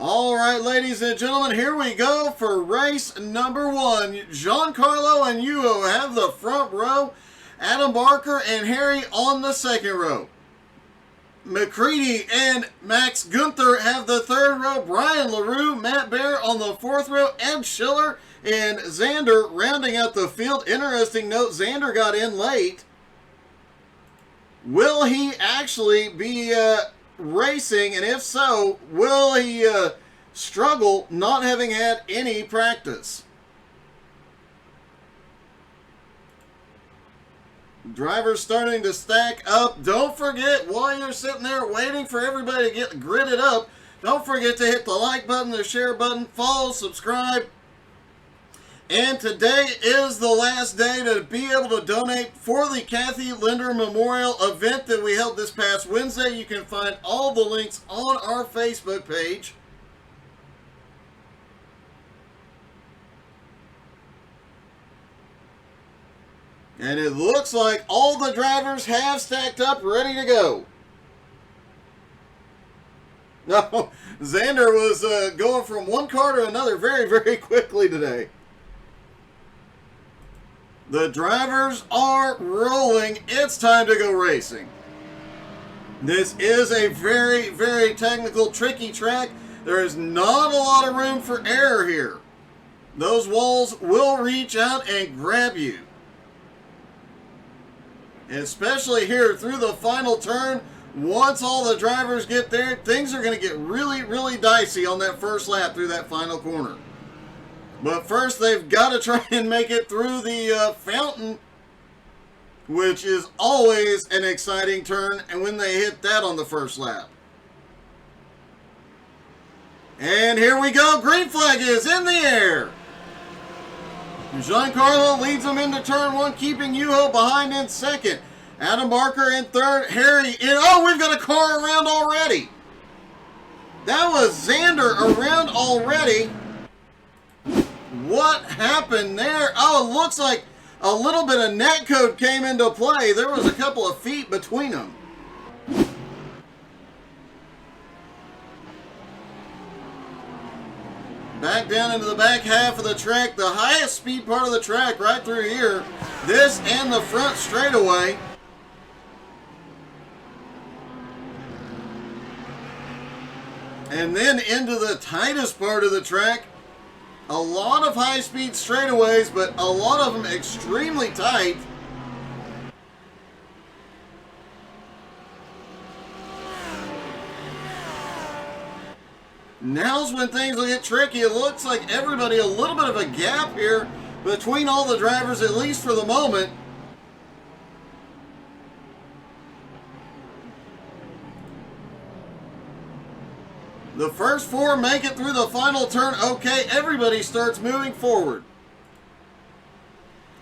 All right, ladies and gentlemen, here we go for race number 1. Giancarlo and Yuho have the front row. Adam Barker and Harry on the second row. McCready and Max Gunther have the third row. Brian LaRue, Matt Bear on the fourth row. Ed Schiller and Xander rounding out the field. Interesting note, Xander got in late. Will he actually be racing, and if so, will he struggle not having had any practice? Drivers starting to stack up. Don't forget, while you're sitting there waiting for everybody to get gridded up, don't forget to hit the like button, the share button, follow, subscribe. And today is the last day to be able to donate for the Kathy Linder Memorial event that we held this past Wednesday. You can find all the links on our Facebook page. And it looks like all the drivers have stacked up, ready to go. No, Xander was going from one car to another very, very quickly today. The drivers are rolling. It's time to go racing. This is a very, very technical, tricky track. There is not a lot of room for error here. Those walls will reach out and grab you. Especially here through the final turn. Once all the drivers get there, things are going to get really, really dicey on that first lap through that final corner. But first, they've got to try and make it through the fountain, which is always an exciting turn, and when they hit that on the first lap. And here we go. Green flag is in the air. Giancarlo leads them into turn 1, keeping Yuho behind in second. Adam Barker in third. Harry in. Oh, we've got a car around already. That was Xander around already. What happened there? Oh, it looks like a little bit of netcode came into play. There was a couple of feet between them. Back down into the back half of the track. The highest speed part of the track right through here. This and the front straightaway. And then into the tightest part of the track. A lot of high-speed straightaways, but a lot of them extremely tight. Now's when things will get tricky. It looks like everybody a little bit of a gap here between all the drivers, at least for the moment. The first 4 make it through the final turn. Okay, everybody starts moving forward.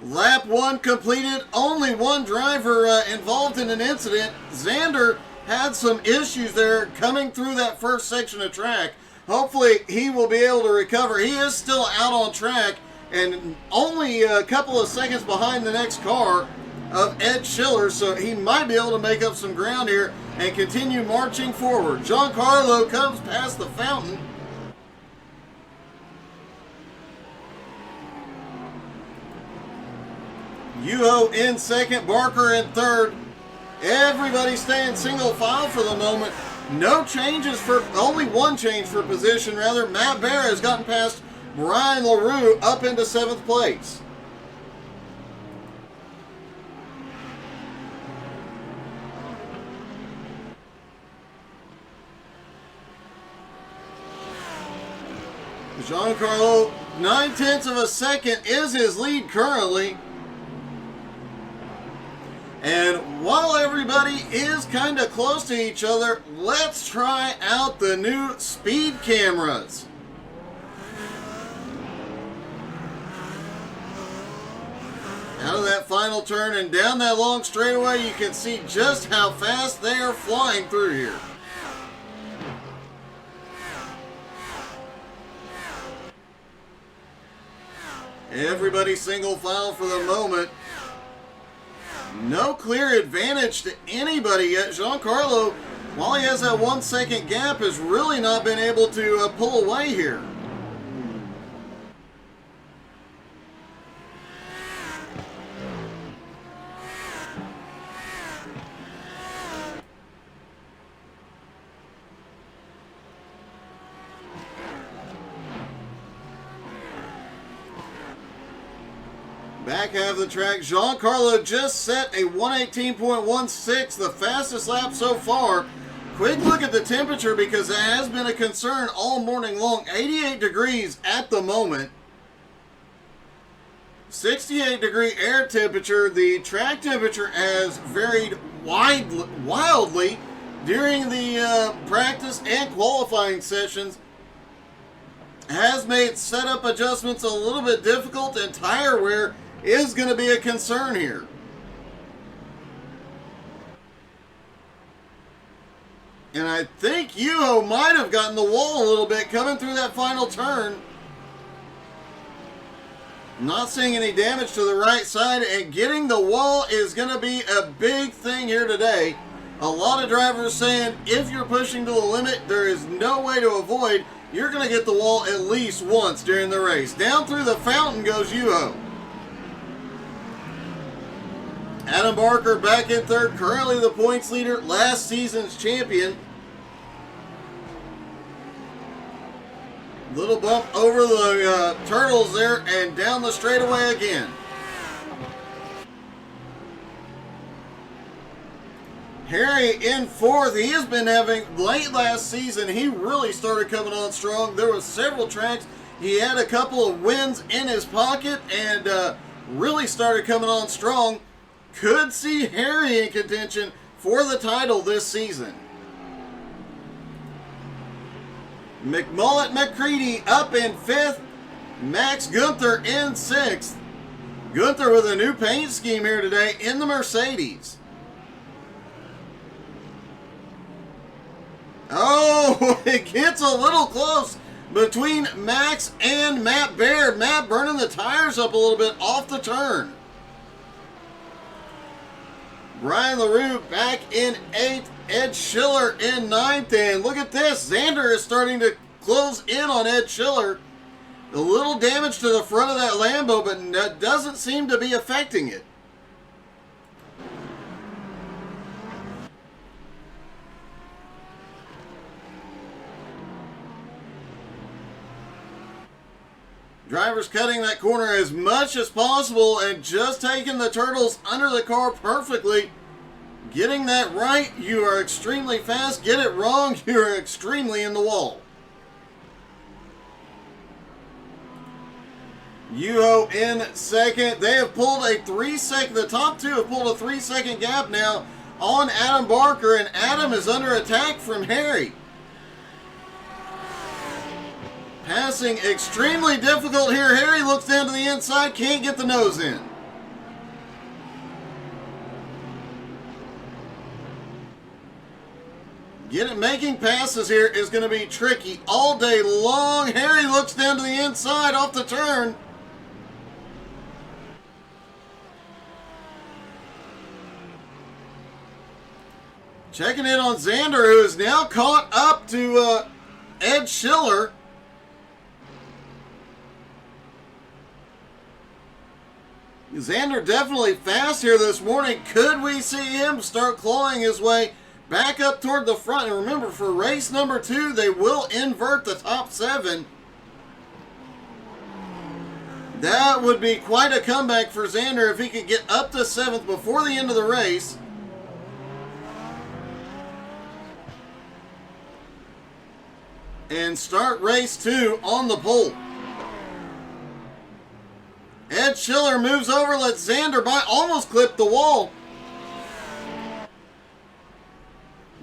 Lap 1 completed. Only one driver involved in an incident. Xander had some issues there coming through that first section of track. Hopefully he will be able to recover. He is still out on track and only a couple of seconds behind the next car of Ed Schiller, so he might be able to make up some ground here and continue marching forward. Giancarlo comes past the fountain. Yuho in second, Barker in third. Everybody staying single file for the moment. No changes for, only one change for position rather. Matt Bear has gotten past Brian LaRue up into 7th place. Giancarlo, 9/10 of a second is his lead currently. And while everybody is kind of close to each other, let's try out the new speed cameras. Out of that final turn and down that long straightaway, you can see just how fast they are flying through here. Everybody single file for the moment. No clear advantage to anybody yet. Giancarlo while he has that 1 second gap, has really not been able to pull away here. Back half of the track, Giancarlo just set a 118.16, the fastest lap so far. Quick look at the temperature because that has been a concern all morning long. 88 degrees at the moment. 68-degree air temperature. The track temperature has varied wildly during the practice and qualifying sessions. Has made setup adjustments a little bit difficult, and tire wear is going to be a concern here. And I think Yuho might have gotten the wall a little bit coming through that final turn. Not seeing any damage to the right side, and getting the wall is going to be a big thing here today. A lot of drivers saying if you're pushing to the limit, there is no way to avoid. You're going to get the wall at least once during the race. Down through the fountain goes Yuho. Adam Barker back in third, currently the points leader, last season's champion. Little bump over the turtles there and down the straightaway again. Harry in fourth. He has been having, late last season, he really started coming on strong. There were several tracks. He had a couple of wins in his pocket and really started coming on strong. Could see Harry in contention for the title this season. McCready up in fifth. Max Gunther in sixth. Gunther with a new paint scheme here today in the Mercedes. Oh, it gets a little close between Max and Matt Baird. Matt burning the tires up a little bit off the turn. Brian LaRue back in 8th, Ed Schiller in 9th, and look at this, Xander is starting to close in on Ed Schiller. A little damage to the front of that Lambo, but that doesn't seem to be affecting it. Drivers cutting that corner as much as possible and just taking the turtles under the car perfectly. Getting that right, you are extremely fast. Get it wrong, you are extremely in the wall. Yuho in second. They have pulled a 3-second, the top two have pulled a 3-second gap now on Adam Barker, and Adam is under attack from Harry. Passing extremely difficult here. Harry looks down to the inside, can't get the nose in. Making passes here is going to be tricky all day long. Harry looks down to the inside off the turn. Checking in on Xander, who is now caught up to Ed Schiller. Xander definitely fast here this morning. Could we see him start clawing his way back up toward the front? And remember, for race number 2, they will invert the top 7. That would be quite a comeback for Xander if he could get up to 7th before the end of the race. And start race 2 on the pole. Ed Schiller moves over, lets Xander by, almost clipped the wall.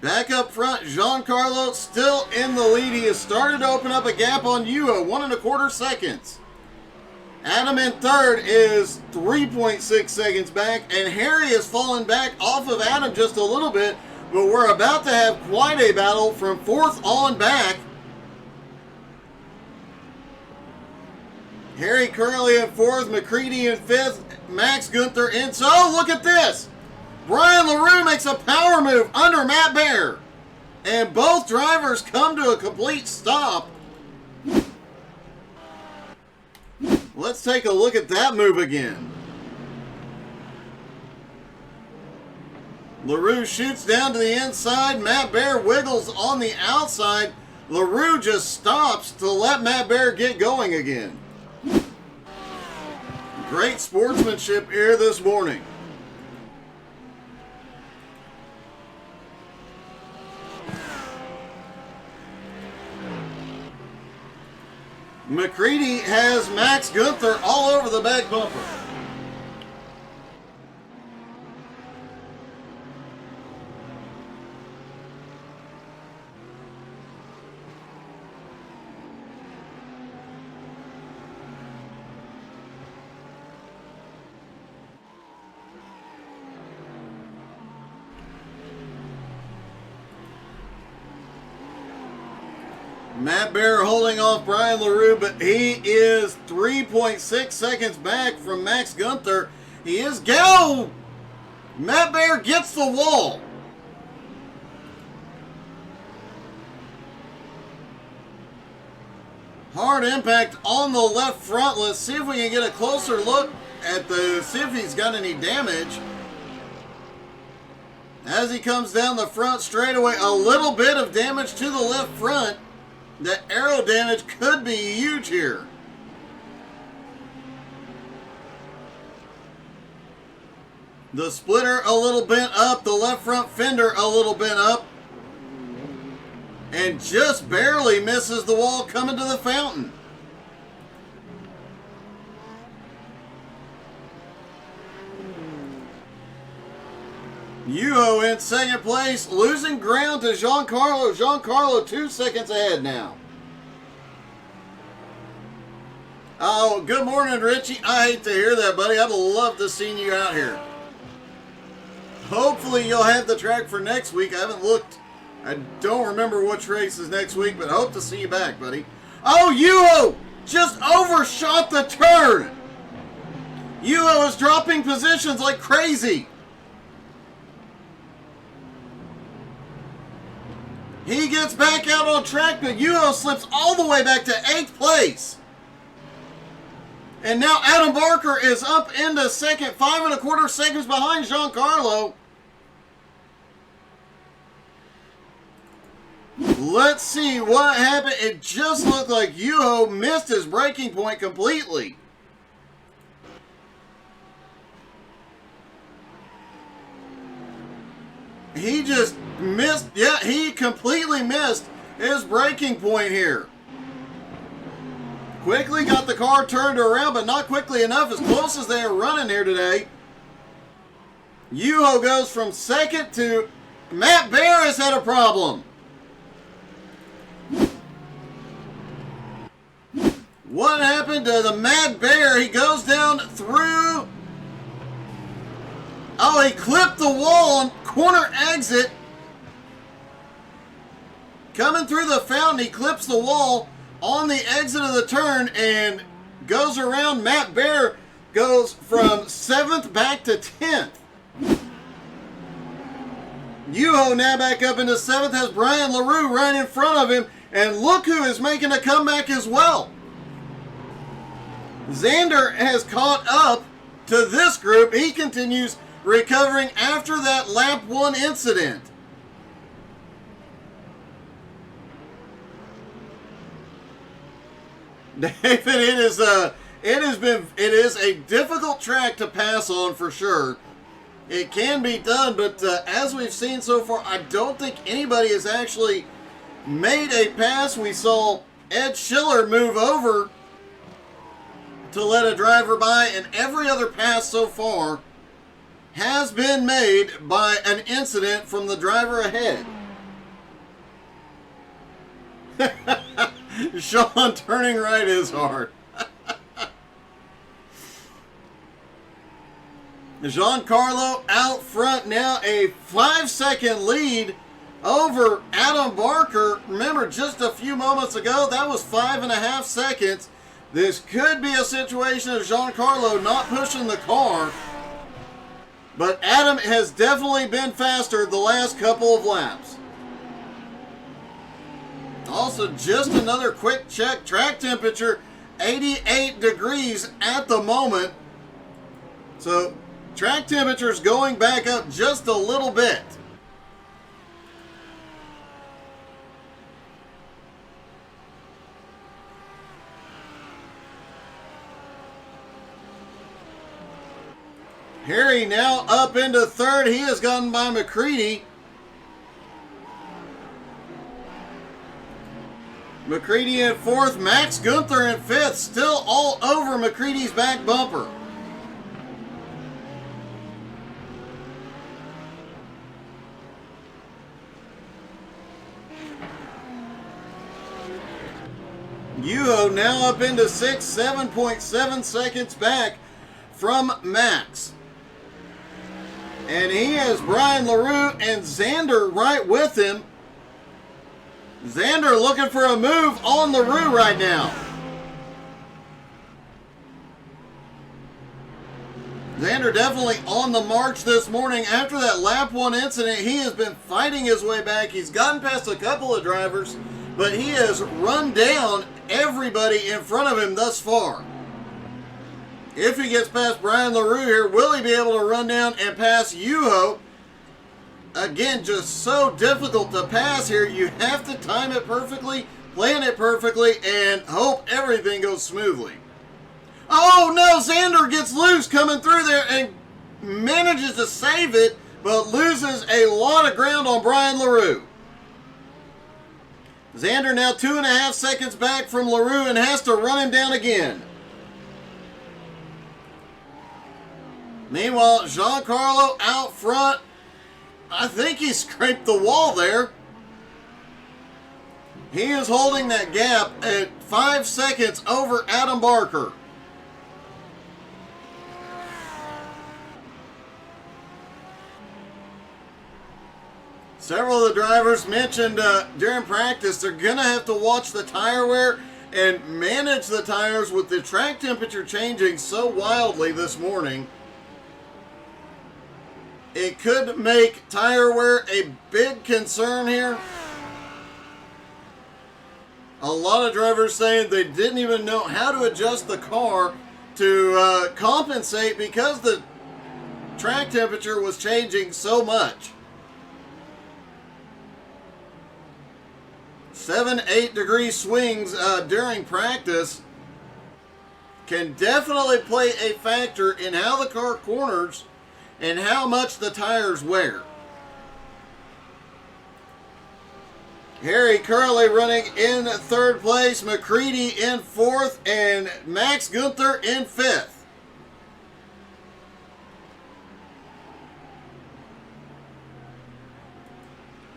Back up front, Giancarlo still in the lead. He has started to open up a gap on Yuho, 1 1/4 seconds. Adam in third is 3.6 seconds back, and Harry has fallen back off of Adam just a little bit, but we're about to have quite a battle from 4th on back. Harry currently in 4th, McCready in 5th, Max Gunther in. So look at this. Brian LaRue makes a power move under Matt Baird. And both drivers come to a complete stop. Let's take a look at that move again. LaRue shoots down to the inside. Matt Bear wiggles on the outside. LaRue just stops to let Matt Bear get going again. Great sportsmanship here this morning. McCready has Max Gunther all over the back bumper. Matt Bear holding off Brian LaRue, but he is 3.6 seconds back from Max Gunther. He is go! Matt Bear gets the wall. Hard impact on the left front. Let's see if we can get a closer look at see if he's got any damage. As he comes down the front straightaway, a little bit of damage to the left front. The aero damage could be huge here. The splitter a little bent up, the left front fender a little bent up, and just barely misses the wall coming to the fountain. Yuho in second place, losing ground to Giancarlo. Giancarlo 2 seconds ahead now. Oh, good morning, Richie. I hate to hear that, buddy. I'd love to see you out here. Hopefully you'll have the track for next week. I haven't looked. I don't remember which race is next week, but hope to see you back, buddy. Oh, Yuho just overshot the turn. Yuho is dropping positions like crazy. He gets back out on track, but Yuho slips all the way back to 8th place. And now Adam Barker is up into second, 5 1/4 seconds behind Giancarlo. Let's see what happened. It just looked like Yuho missed his braking point completely. He just missed, yeah, he completely missed his braking point here. Quickly got the car turned around, but not quickly enough, as close as they are running here today. Yuho goes from second to Matt Bear has had a problem. What happened to the Mad Bear? He goes down through. Oh, he clipped the wall on corner exit. Coming through the fountain, he clips the wall on the exit of the turn and goes around. Matt Bear goes from 7th back to 10th. Yuho now back up into 7th, has Brian LaRue right in front of him. And look who is making a comeback as well. Xander has caught up to this group. He continues recovering after that lap 1 incident. David, it is a difficult track to pass on for sure. It can be done, but as we've seen so far, I don't think anybody has actually made a pass. We saw Ed Schiller move over to let a driver by, and every other pass so far has been made by an incident from the driver ahead. Sean, turning right is hard. Giancarlo out front now, a 5-second lead over Adam Barker. Remember, just a few moments ago, that was 5.5 seconds. This could be a situation of Giancarlo not pushing the car, but Adam has definitely been faster the last couple of laps. Also, just another quick check. Track temperature, 88 degrees at the moment. So, track temperature is going back up just a little bit. Harry now up into third. He has gotten by McCready. McCready in fourth. Max Gunther in fifth. Still all over McCready's back bumper. Yuho now up into sixth. 7.7 seconds back from Max. And he has Brian LaRue and Xander right with him. Xander looking for a move on LaRue right now. Xander definitely on the march this morning. After that lap 1 incident, he has been fighting his way back. He's gotten past a couple of drivers, but he has run down everybody in front of him thus far. If he gets past Brian LaRue here, will he be able to run down and pass Yuho? Again, just so difficult to pass here. You have to time it perfectly, plan it perfectly, and hope everything goes smoothly. Oh no, Xander gets loose coming through there and manages to save it, but loses a lot of ground on Brian LaRue. Xander now 2.5 seconds back from LaRue and has to run him down again. Meanwhile, Giancarlo out front. I think he scraped the wall there. He is holding that gap at 5 seconds over Adam Barker. Several of the drivers mentioned during practice they're going to have to watch the tire wear and manage the tires with the track temperature changing so wildly this morning. It could make tire wear a big concern here. A lot of drivers saying they didn't even know how to adjust the car to compensate because the track temperature was changing so much. 7-8 degree swings during practice can definitely play a factor in how the car corners and how much the tires wear. Harry currently running in third place, McCready in fourth, and Max Gunther in fifth.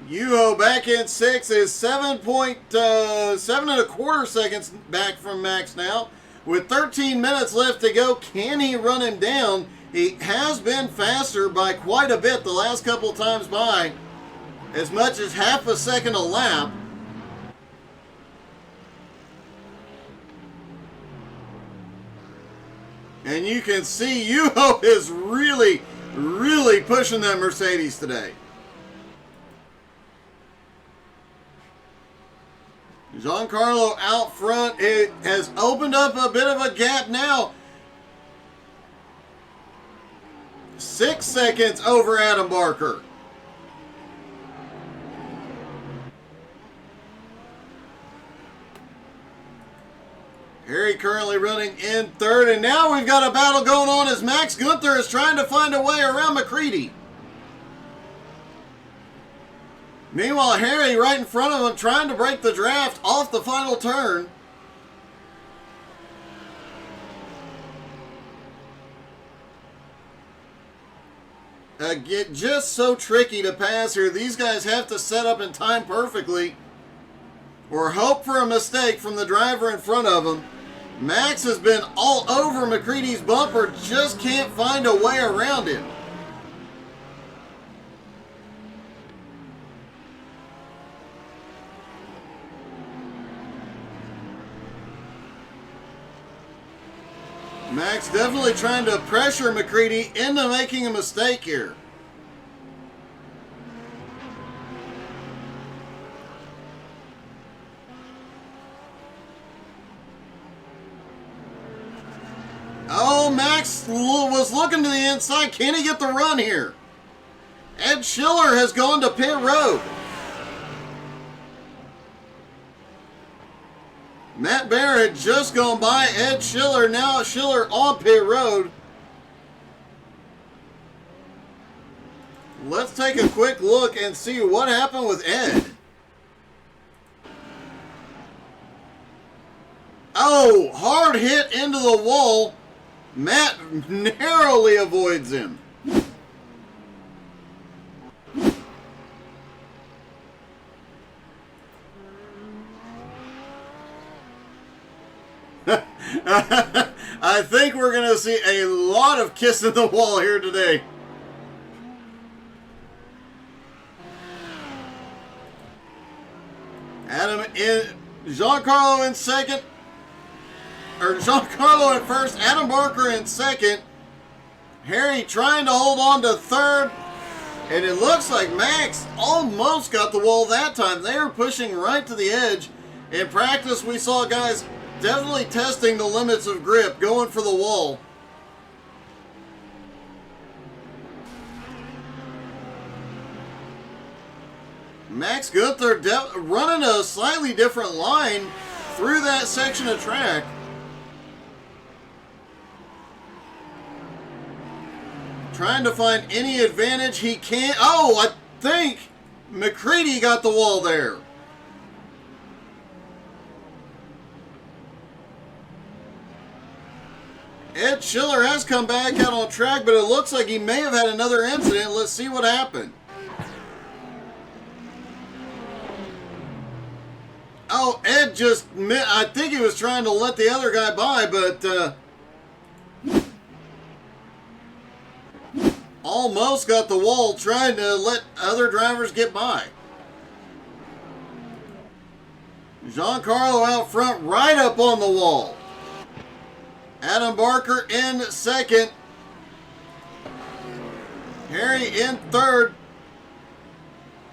Yuho back in sixth is 7.125 seconds back from Max now. With 13 minutes left to go, can he run him down? He has been faster by quite a bit the last couple times by, as much as half a second a lap. And you can see Yuho is really, really pushing that Mercedes today. Giancarlo out front. It has opened up a bit of a gap now. 6 seconds over Adam Barker. Harry currently running in third, and now we've got a battle going on as Max Gunther is trying to find a way around McCready. Meanwhile, Harry right in front of him trying to break the draft off the final turn. Again, just so tricky to pass here. These guys have to set up in time perfectly or hope for a mistake from the driver in front of them. Max has been all over McCready's bumper, just can't find a way around him. Max definitely trying to pressure McCready into making a mistake here. Max was looking to the inside. Can he get the run here? Ed Schiller has gone to pit road. Matt Bear had just gone by Ed Schiller. Now Schiller on pit road. Let's take a quick look and see what happened with Ed. Oh, hard hit into the wall. Matt narrowly avoids him. I think we're going to see a lot of kissing the wall here today. Giancarlo in second. Or Giancarlo in first. Adam Barker in second. Harry trying to hold on to third. And it looks like Max almost got the wall that time. They were pushing right to the edge. In practice, we saw guys definitely testing the limits of grip, going for the wall. Max Gunther running a slightly different line through that section of track. Trying to find any advantage he can. Oh, I think McCready got the wall there. Ed Schiller has come back out on track, but it looks like he may have had another incident. Let's see what happened. Oh, Ed just, I think he was trying to let the other guy by, but almost got the wall trying to let other drivers get by. Giancarlo out front, right up on the wall. Adam Barker in second. Harry in third.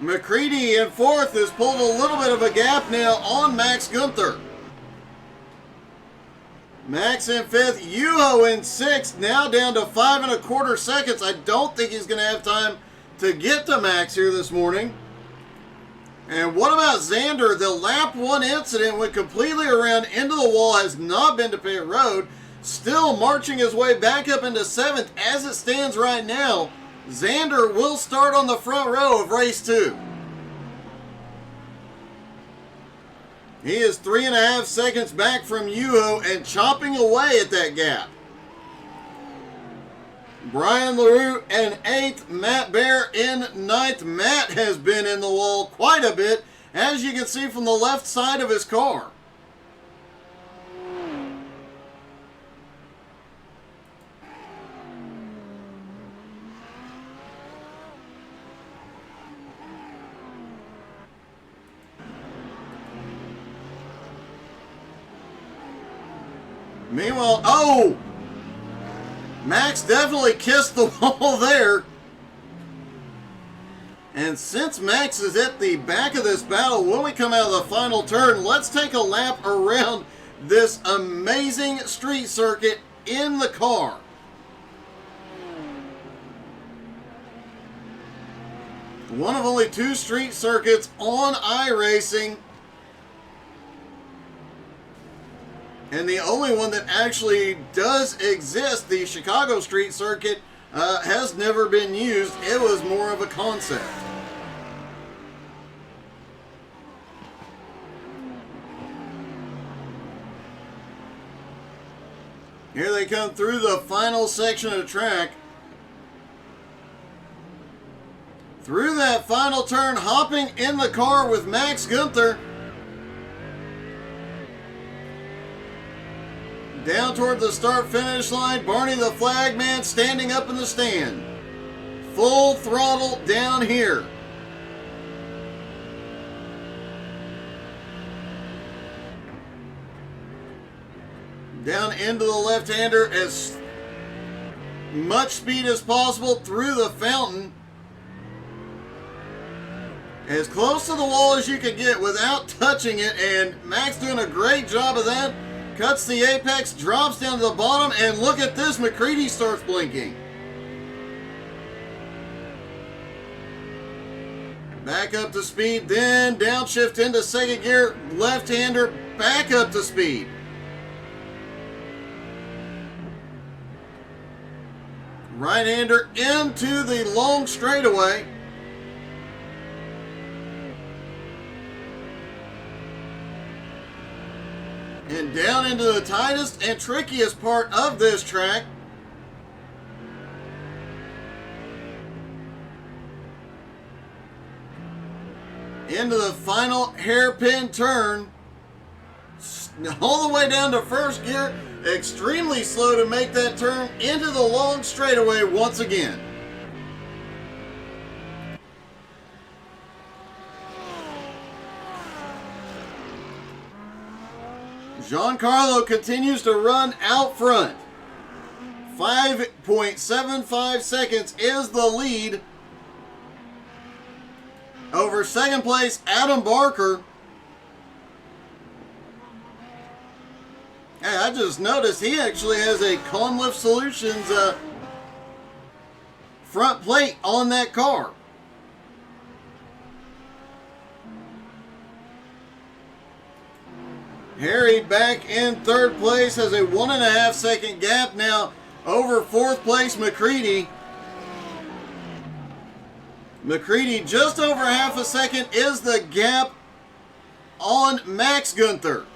McCready in fourth has pulled a little bit of a gap now on Max Gunther. Max in fifth. Yuho in sixth. Now down to 5 1/4 seconds. I don't think he's going to have time to get to Max here this morning. And what about Xander? The lap 1 incident went completely around into the wall. Has not been to pit road. Still marching his way back up into 7th as it stands right now. Xander will start on the front row of race 2. He is 3.5 seconds back from Yuho and chopping away at that gap. Brian LaRue in 8th, Matt Bear in 9th. Matt has been in the wall quite a bit, as you can see from the left side of his car. Meanwhile, oh! Max definitely kissed the wall there. And since Max is at the back of this battle, when we come out of the final turn, let's take a lap around this amazing street circuit in the car. One of only 2 street circuits on iRacing. And the only one that actually does exist, the Chicago Street Circuit, has never been used. It was more of a concept. Here they come through the final section of the track. Through that final turn, hopping in the car with Max Gunther. Down toward the start-finish line, Barney the Flagman standing up in the stand. Full throttle down here. Down into the left-hander as much speed as possible through the fountain. As close to the wall as you can get without touching it, and Max doing a great job of that. cuts the apex, drops down to the bottom, and look at this, McCready starts blinking. Back up to speed, then downshift into second gear, left-hander back up to speed. Right-hander into the long straightaway. And down into the tightest and trickiest part of this track. Into the final hairpin turn. All the way down to first gear. Extremely slow to make that turn into the long straightaway once again. Giancarlo continues to run out front. 5.75 seconds is the lead over second place Adam Barker. Hey, I just noticed he actually has a Conlift Solutions front plate on that car. Harry back in third place, has a 1.5 second gap now over fourth place McCready. McCready just over half a second is the gap on Max Gunther.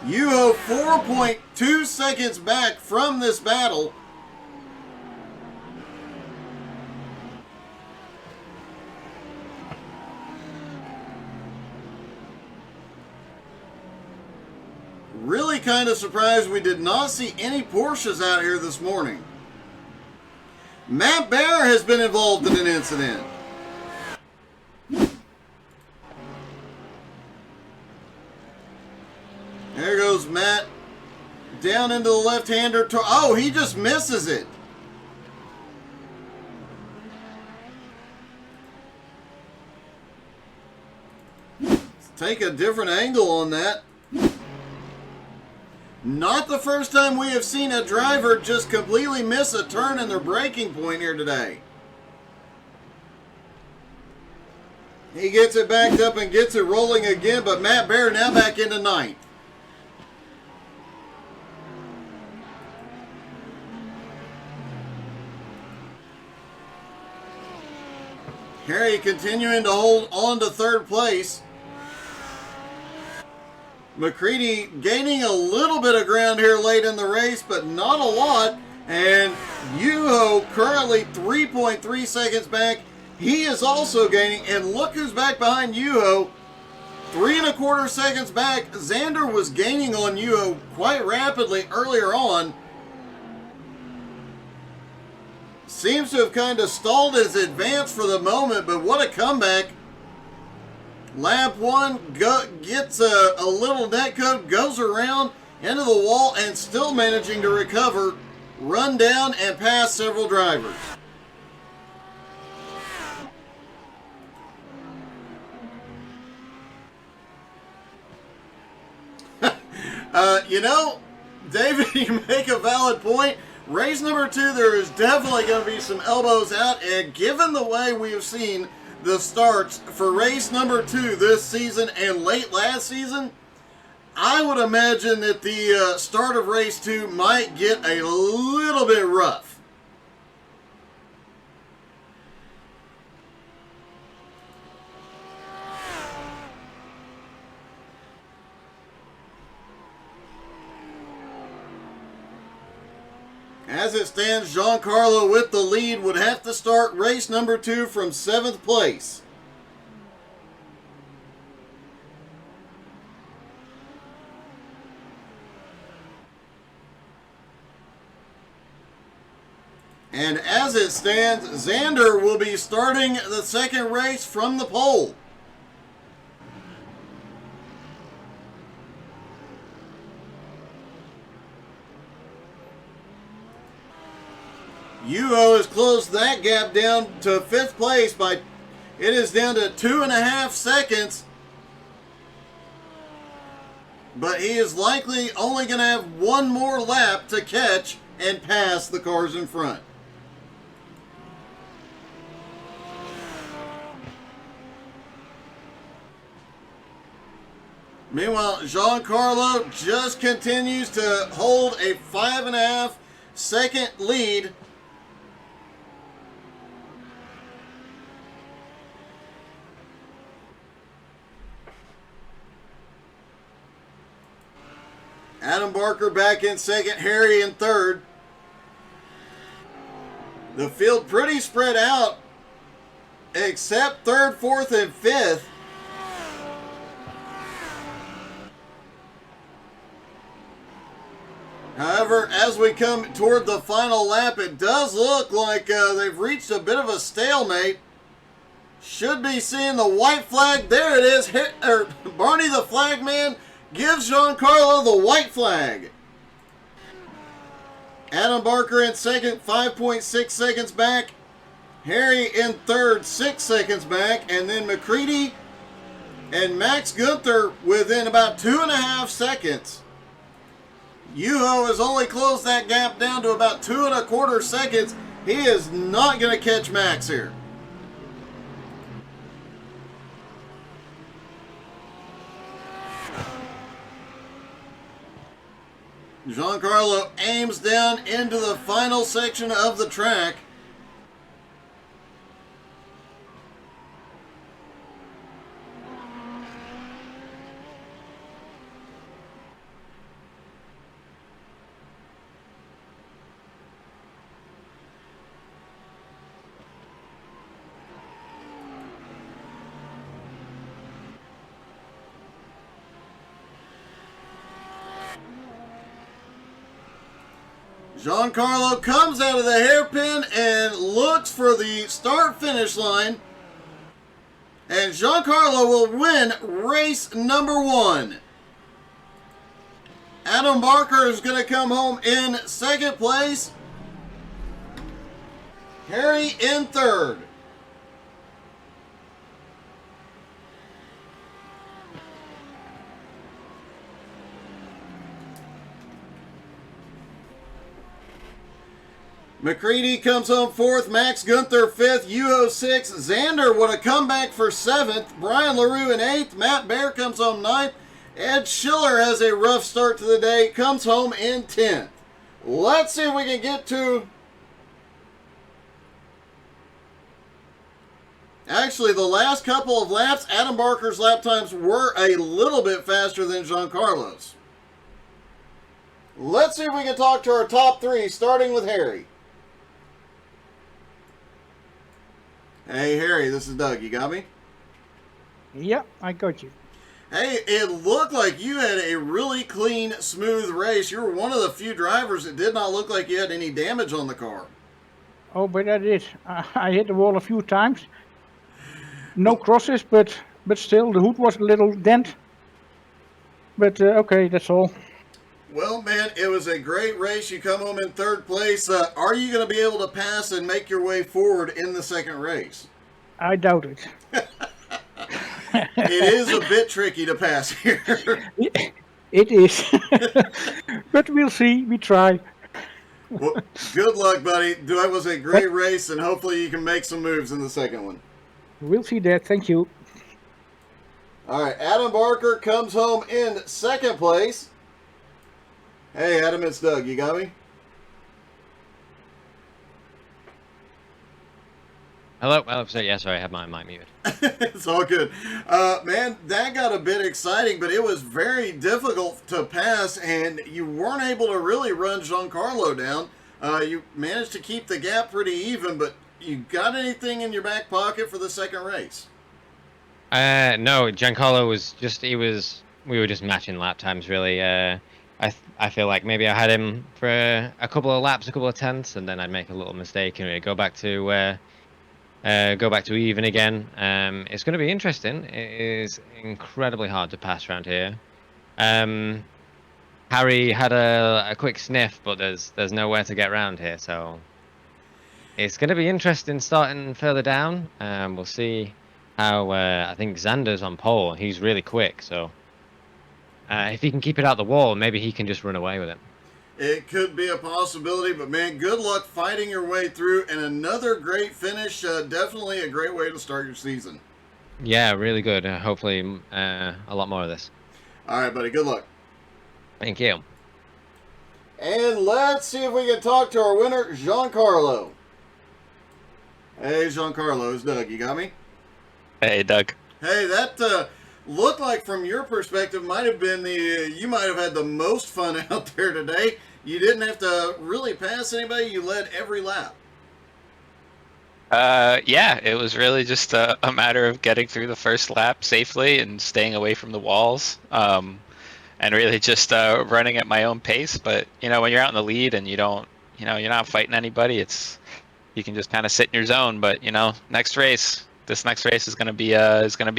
Yuho 4.2 seconds back from this battle. Really kind of surprised we did not see any Porsches out here this morning. Matt Baer has been involved in an incident. There goes Matt. Down into the left-hander. Oh, he just misses it. Let's take a different angle on that. Not the first time we have seen a driver just completely miss a turn in their braking point here today. He gets it backed up and gets it rolling again, but Matt Baer now back into ninth. Harry continuing to hold on to third place. McCready gaining a little bit of ground here late in the race, but not a lot. And Yuho currently 3.3 seconds back. He is also gaining. And look who's back behind Yuho. 3.25 seconds back. Xander was gaining on Yuho quite rapidly earlier on. Seems to have kind of stalled his advance for the moment, but what a comeback. Lap one gets a little netcode, goes around into the wall, and still managing to recover, run down, and pass several drivers. You know, David, you make a valid point. Race number 2, there is definitely going to be some elbows out, and given the way we have seen the starts for race number 2 this season and late last season, I would imagine that the start of race 2 might get a little bit rough. As it stands, Giancarlo with the lead would have to start race number 2 from 7th place. And as it stands, Xander will be starting the second race from the pole. Yuho has closed that gap down to 5th place by, it is down to 2.5 seconds. but he is likely only going to have one more lap to catch and pass the cars in front. Meanwhile, Giancarlo just continues to hold a 5.5 second lead. Adam Barker back in second, Harry in third. The field pretty spread out, except third, fourth, and fifth. However, as we come toward the final lap, it does look like they've reached a bit of a stalemate. Should be seeing the white flag. There it is. Barney the flagman gives Giancarlo the white flag. Adam Barker in second, 5.6 seconds back. Harry in third, 6 seconds back. And then McCready and Max Gunther within about 2.5 seconds. Yuho has only closed that gap down to about 2.25 seconds. He is not going to catch Max here. Giancarlo aims down into the final section of the track. Giancarlo comes out of the hairpin and looks for the start-finish line. And Giancarlo will win race number 1. Adam Barker is going to come home in second place. Harry in third. McCready comes home fourth, Max Gunther fifth, Yuho sixth, Xander with a comeback for seventh, Brian LaRue in eighth, Matt Bear comes home ninth, Ed Schiller has a rough start to the day, comes home in 10th. Let's see if we can get to... Actually, the last couple of laps, Adam Barker's lap times were a little bit faster than Giancarlo's. Let's see if we can talk to our top 3, starting with Harry. Hey, Harry, this is Doug. You got me? Yeah, I got you. Hey, it looked like you had a really clean, smooth race. You were one of the few drivers that did not look like you had any damage on the car. Oh, but I did. I hit the wall a few times. No crosses, but still, the hood was a little dent. But okay, that's all. Well, man, it was a great race. You come home in third place. Are you going to be able to pass and make your way forward in the second race? I doubt it. It is a bit tricky to pass here. It is. But we'll see. We try. Well, good luck, buddy. That was a great race, and hopefully you can make some moves in the second one. We'll see that. Thank you. All right, Adam Barker comes home in second place. Hey, Adam, it's Doug. You got me? Hello. Oh, sorry. Yeah, sorry. I had my mic muted. It's all good. Man, that got a bit exciting, but it was very difficult to pass, and you weren't able to really run Giancarlo down. You managed to keep the gap pretty even, but you got anything in your back pocket for the second race? No, Giancarlo was just, we were just matching lap times, really. I feel like maybe I had him for a couple of laps, a couple of tenths, and then I'd make a little mistake and we'd go back to even again. It's going to be interesting. It is incredibly hard to pass around here. Harry had a quick sniff, but there's nowhere to get around here, so it's going to be interesting starting further down. We'll see how I think Xander's on pole. He's really quick, so If he can keep it out the wall, maybe he can just run away with it. It could be a possibility, but man, good luck fighting your way through. And another great finish. Definitely a great way to start your season. Yeah, really good. Hopefully, a lot more of this. All right, buddy. Good luck. Thank you. And let's see if we can talk to our winner, Giancarlo. Hey, Giancarlo, it's Doug. You got me? Hey, Doug. Hey, that looked like from your perspective might have been you might have had the most fun out there today. You didn't have to really pass anybody. You led every lap. Yeah, it was really just a matter of getting through the first lap safely and staying away from the walls. And really just running at my own pace. But when you're out in the lead and you're not fighting anybody, you can just kind of sit in your zone. But this next race is gonna be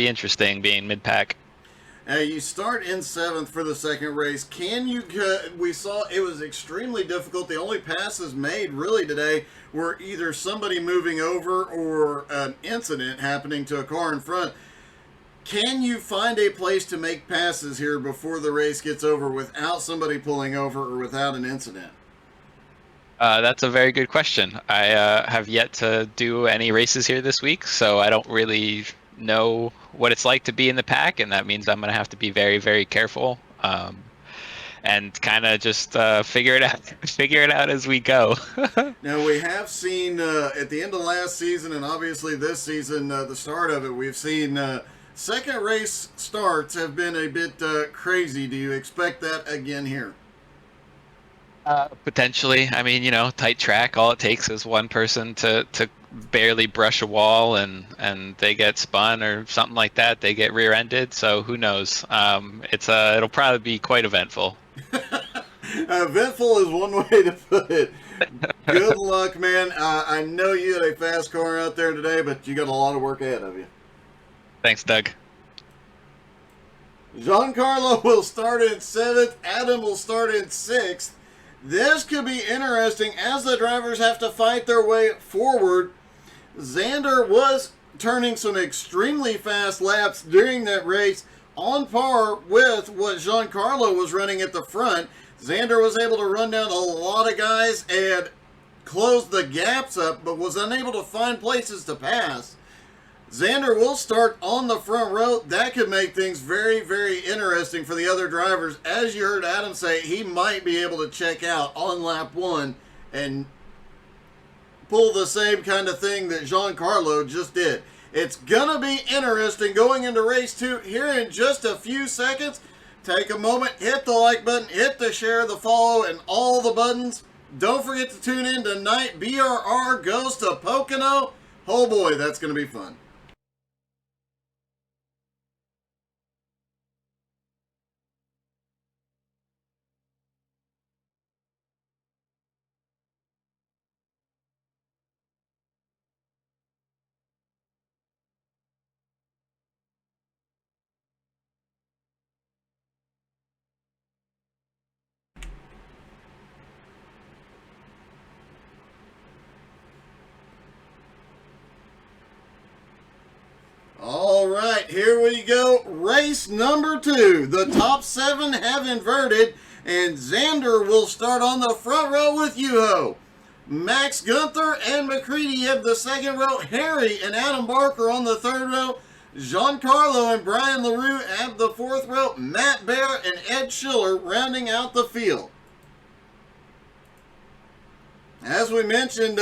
interesting, being mid pack. You start in 7th for the second race. We saw it was extremely difficult. The only passes made really today were either somebody moving over or an incident happening to a car in front. Can you find a place to make passes here before the race gets over without somebody pulling over or without an incident? That's a very good question. I have yet to do any races here this week, so I don't really know what it's like to be in the pack, and that means I'm going to have to be very, very careful and kind of just figure it out as we go. Now, we have seen at the end of last season and obviously this season, the start of it, we've seen second race starts have been a bit crazy. Do you expect that again here? Potentially. I mean, tight track, all it takes is one person to barely brush a wall and they get spun or something like that. They get rear-ended, so who knows? It'll probably be quite eventful. Eventful is one way to put it. Good luck, man. I know you had a fast car out there today, but you got a lot of work ahead of you. Thanks, Doug. Giancarlo will start in 7th. Adam will start in 6th. This could be interesting as the drivers have to fight their way forward. Xander was turning some extremely fast laps during that race, on par with what Giancarlo was running at the front. Xander was able to run down a lot of guys and close the gaps up, but was unable to find places to pass. Xander will start on the front row. That could make things very, very interesting for the other drivers. As you heard Adam say, he might be able to check out on lap 1 and pull the same kind of thing that Giancarlo just did. It's going to be interesting going into race 2 here in just a few seconds. Take a moment, hit the like button, hit the share, the follow, and all the buttons. Don't forget to tune in tonight. BRR goes to Pocono. Oh boy, that's going to be fun. All right, here we go. Race number 2. The top 7 have inverted, and Xander will start on the front row with Yuho. Max Gunther and McCready have the second row. Harry and Adam Barker on the third row. Giancarlo and Brian LaRue have the fourth row. Matt Bear and Ed Schiller rounding out the field. As we mentioned,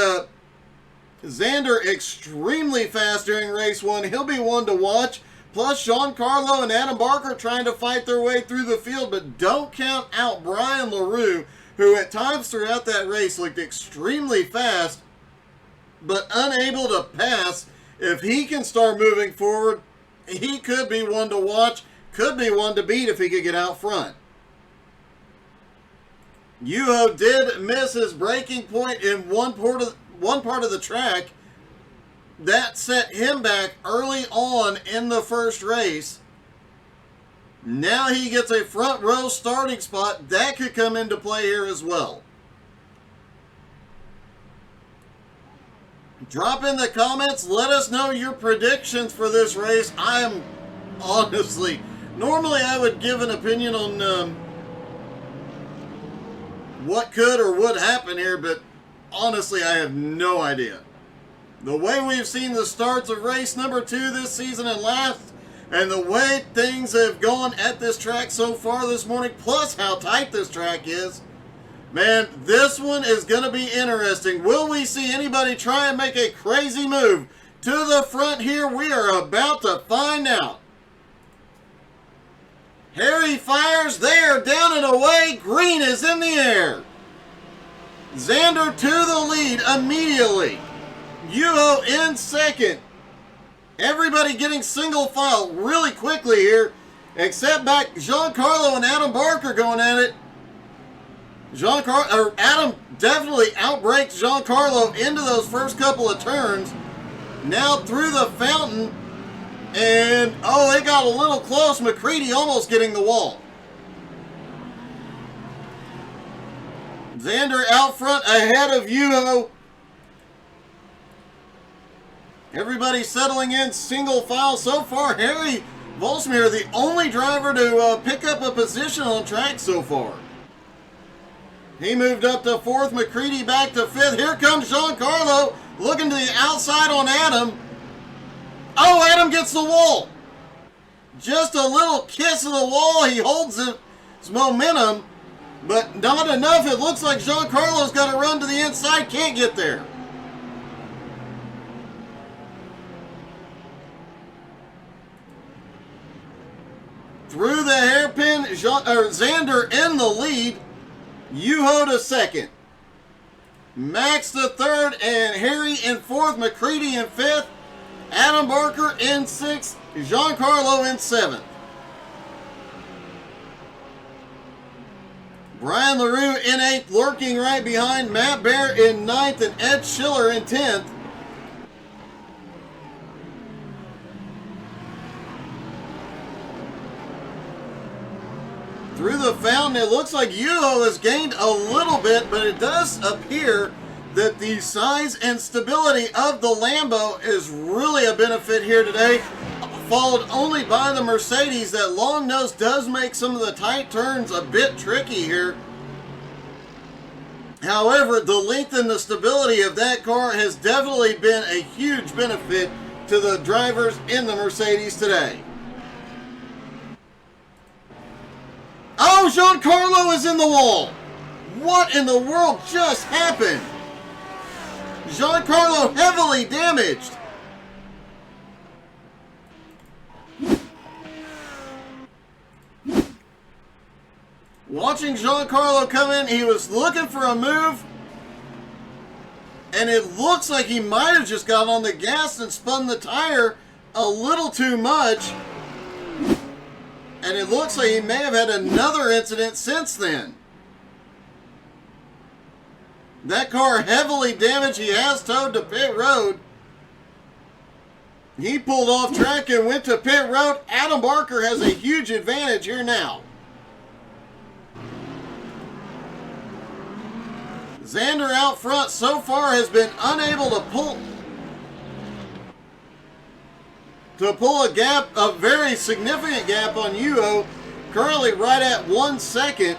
Xander extremely fast during race 1. He'll be one to watch. Plus Giancarlo and Adam Barker trying to fight their way through the field. But don't count out Brian LaRue, who at times throughout that race looked extremely fast, but unable to pass. If he can start moving forward, he could be one to watch. Could be one to beat if he could get out front. Yuho did miss his braking point in one part of the track. That set him back early on in the first race. Now he gets a front row starting spot. That could come into play here as well. Drop in the comments. Let us know your predictions for this race. I am honestly Normally I would give an opinion on what could or would happen here, but honestly I have no idea. The way we've seen the starts of race number 2 this season and last, and the way things have gone at this track so far this morning, plus how tight this track is, man, this one is going to be interesting. Will we see anybody try and make a crazy move to the front here? We are about to find out. Harry fires. They are down and away. Green is in the air. Xander to the lead immediately. Yuho in second. Everybody getting single file really quickly here, except back Giancarlo and Adam Barker going at it. Adam definitely outbrakes Giancarlo into those first couple of turns. Now through the fountain, and oh, they got a little close. McCready almost getting the wall. Xander out front ahead of Yuho. Everybody settling in single file so far. Harry Volsmir, the only driver to pick up a position on track so far. He moved up to 4th, McCready back to 5th. Here comes Giancarlo looking to the outside on Adam. Oh, Adam gets the wall. Just a little kiss of the wall. He holds his momentum, but not enough. It looks like Giancarlo's got to run to the inside. Can't get there. Through the hairpin, Xander in the lead. Yuho to second. Max to third, and Harry in fourth. McCready in fifth. Adam Barker in sixth. Giancarlo in seventh. Brian LaRue in eighth, lurking right behind. Matt Bear in ninth, and Ed Schiller in 10th. Through the fountain, it looks like Yuho has gained a little bit, but it does appear that the size and stability of the Lambo is really a benefit here today, followed only by the Mercedes. That long nose does make some of the tight turns a bit tricky here. However, the length and the stability of that car has definitely been a huge benefit to the drivers in the Mercedes today. Oh, Giancarlo is in the wall. What in the world just happened? Giancarlo heavily damaged. Watching Giancarlo come in, he was looking for a move, and it looks like he might have just got on the gas and spun the tire a little too much. And it looks like he may have had another incident since then. That car heavily damaged. He has towed to pit road. He pulled off track and went to pit road. Adam Barker has a huge advantage here now. Xander out front so far has been unable to pull a gap, a very significant gap on Yuho, currently right at 1 second.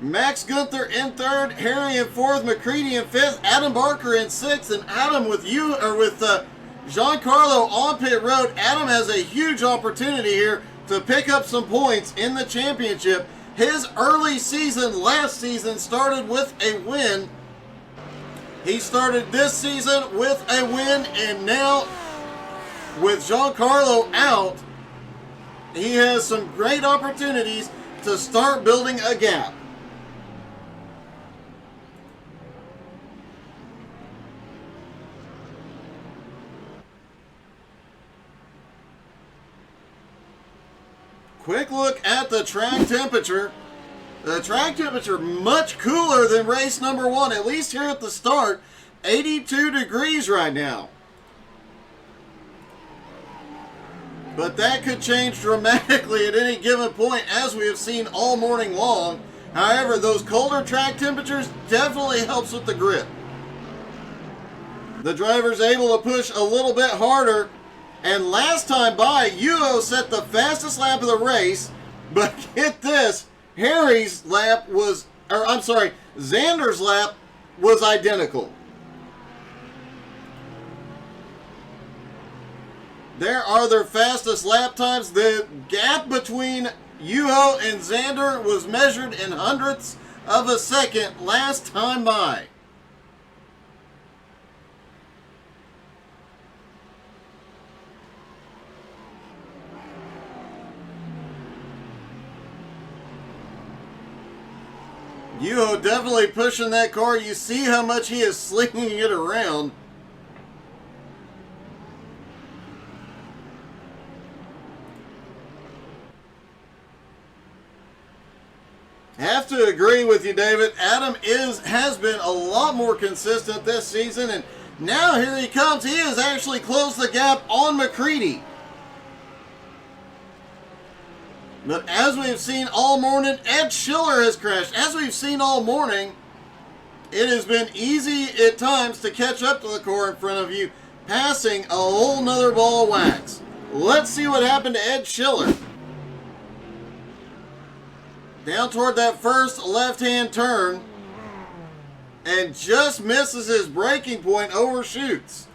Max Gunther in third, Harry in fourth, McCready in fifth, Adam Barker in sixth, and Adam with Giancarlo on pit road. Adam has a huge opportunity here to pick up some points in the championship. His early season last season started with a win. He started this season with a win, and now with Giancarlo out, he has some great opportunities to start building a gap. Quick look at the track temperature. The track temperature much cooler than race number 1, at least here at the start. 82 degrees right now. But that could change dramatically at any given point, as we have seen all morning long. However, those colder track temperatures definitely helps with the grip. The driver's able to push a little bit harder And last time by, Yuho set the fastest lap of the race, but get this, Harry's lap was, or I'm sorry, Xander's lap was identical. There are their fastest lap times. The gap between Yuho and Xander was measured in hundredths of a second last time by. Yuho definitely pushing that car. You see how much he is slinging it around. Have to agree with you, David. Adam has been a lot more consistent this season, and now here he comes. He has actually closed the gap on McCready. But as we've seen all morning, Ed Schiller has crashed. As we've seen all morning, it has been easy at times to catch up to the car in front of you, passing a whole nother ball of wax. Let's see what happened to Ed Schiller. Down toward that first left-hand turn, and just misses his braking point, overshoots.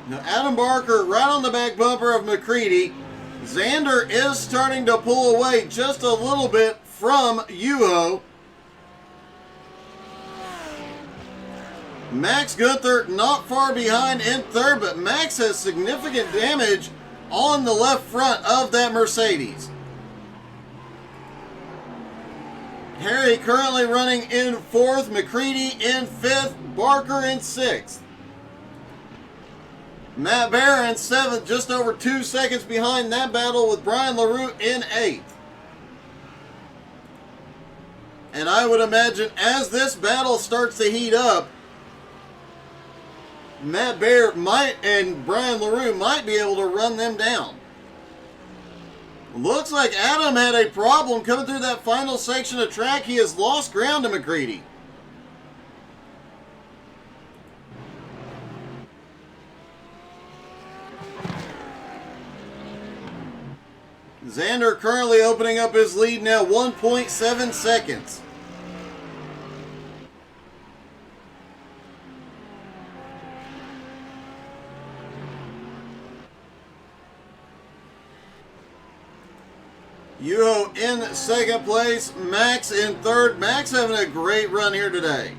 Now Adam Barker right on the back bumper of McCready. Xander is starting to pull away just a little bit from Yuho. Max Gunther not far behind in third, but Max has significant damage on the left front of that Mercedes. Harry currently running in fourth, McCready in fifth, Barker in sixth. Matt Bear in seventh, just over 2 seconds behind that battle with Brian LaRue in eighth. And I would imagine as this battle starts to heat up, Matt Bear and Brian LaRue might be able to run them down. Looks like Adam had a problem coming through that final section of track. He has lost ground to McCready. Xander currently opening up his lead now, 1.7 seconds. Yuho in second place, Max in third. Max having a great run here today.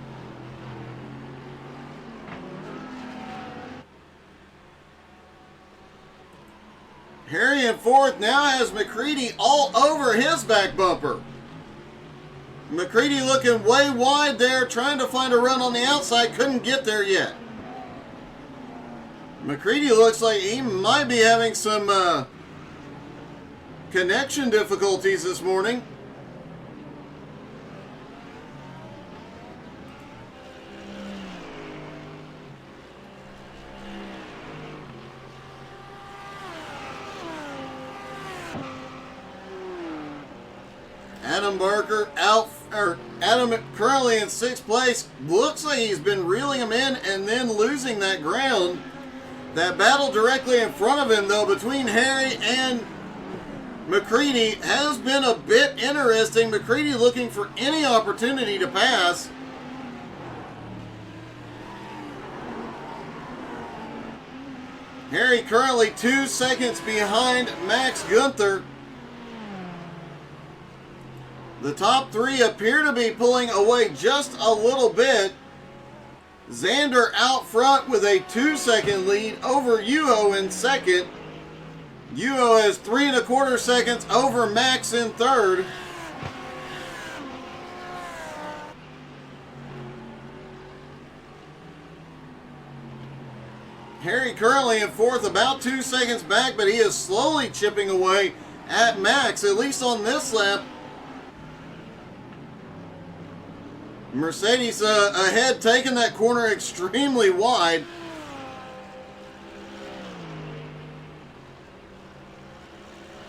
Harry in fourth now has McCready all over his back bumper. McCready looking way wide there, trying to find a run on the outside, couldn't get there yet. McCready looks like he might be having some connection difficulties this morning. Adam Barker Adam currently in sixth place. Looks like he's been reeling him in and then losing that ground. That battle directly in front of him, though, between Harry and McCready has been a bit interesting. McCready looking for any opportunity to pass. Harry currently 2 seconds behind Max Gunther. The top three appear to be pulling away just a little bit. Xander out front with a 2-second lead over Yuho in second. Yuho has 3 1/4 seconds over Max in third. Harry currently in fourth, about 2 seconds back, but he is slowly chipping away at Max, at least on this lap. Mercedes ahead, taking that corner extremely wide.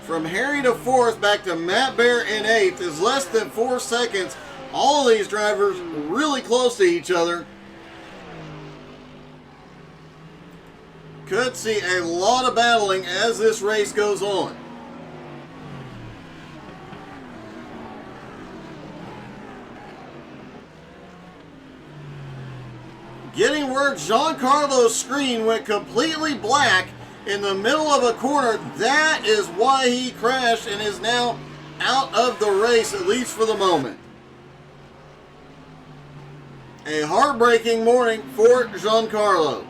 From Harry to fourth, back to Matt Bear in eighth is less than 4 seconds. All of these drivers really close to each other. Could see a lot of battling as this race goes on. Getting word Giancarlo's screen went completely black in the middle of a corner. That is why he crashed and is now out of the race, at least for the moment. A heartbreaking morning for Giancarlo.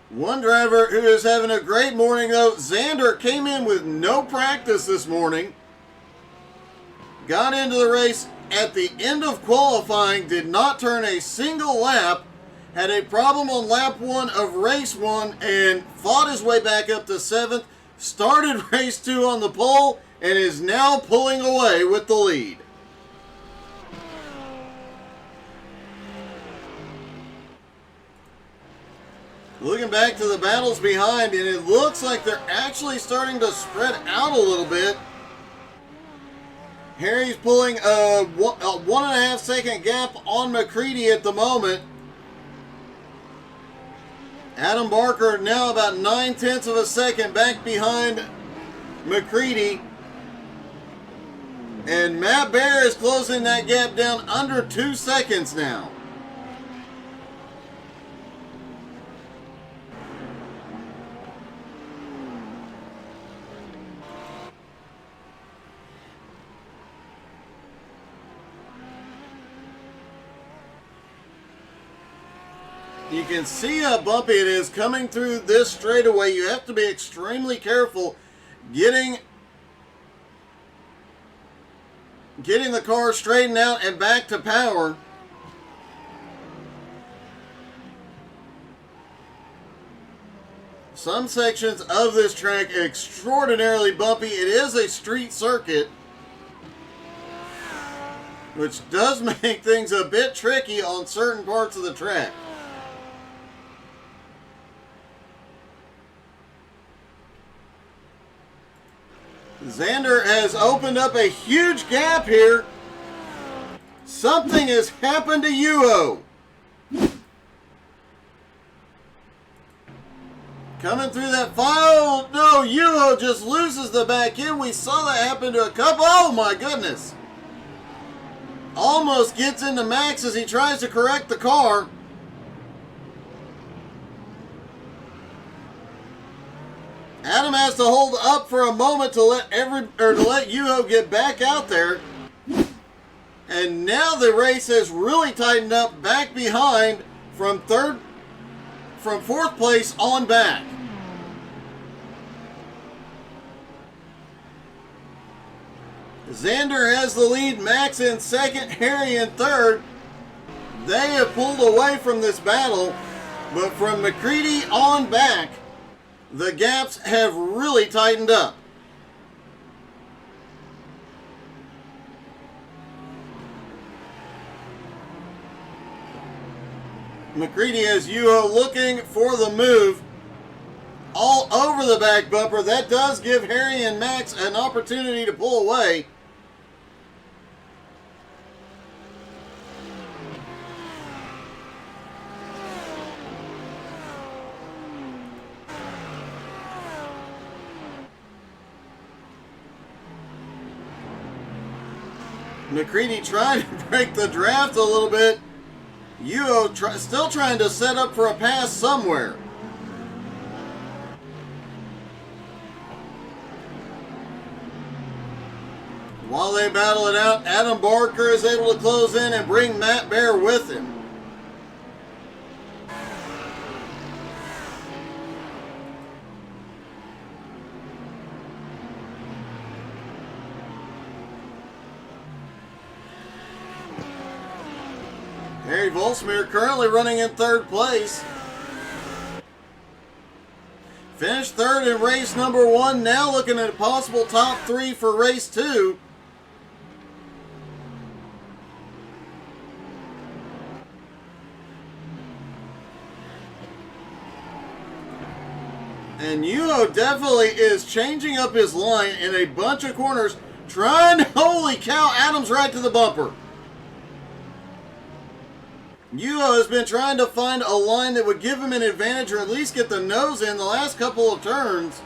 One driver who is having a great morning, though, Xander, came in with no practice this morning. Got into the race at the end of qualifying, did not turn a single lap, had a problem on lap 1 of race 1, and fought his way back up to 7th, started race 2 on the pole, and is now pulling away with the lead. Looking back to the battles behind, and it looks like they're actually starting to spread out a little bit. Harry's pulling a 1.5 second gap on McCready at the moment. Adam Barker now about 9/10 of a second back behind McCready. And Matt Bear is closing that gap down under 2 seconds now. You can see how bumpy it is coming through this straightaway. You have to be extremely careful getting the car straightened out and back to power. Some sections of this track are extraordinarily bumpy. It is a street circuit, which does make things a bit tricky on certain parts of the track. Xander has opened up a huge gap here. Something has happened to Yuho. Coming through that file. No, Yuho just loses the back end. We saw that happen to a couple. Oh my goodness. Almost gets into Max as he tries to correct the car. Adam has to hold up for a moment to let Yuho get back out there. And now the race has really tightened up back behind from 4th place on back. Xander has the lead, Max in 2nd, Harry in 3rd. They have pulled away from this battle, but from McCready on back, the gaps have really tightened up. McCready has Yuho looking for the move all over the back bumper. That does give Harry and Max an opportunity to pull away. McCready trying to break the draft a little bit. Yuho still trying to set up for a pass somewhere. While they battle it out, Adam Barker is able to close in and bring Matt Bear with him. Harry Volsmir currently running in 3rd place. Finished 3rd in race number 1. Now looking at a possible top 3 for race 2. And Yuho definitely is changing up his line in a bunch of corners, trying, holy cow, Adam's right to the bumper. Yuho has been trying to find a line that would give him an advantage or at least get the nose in the last couple of turns.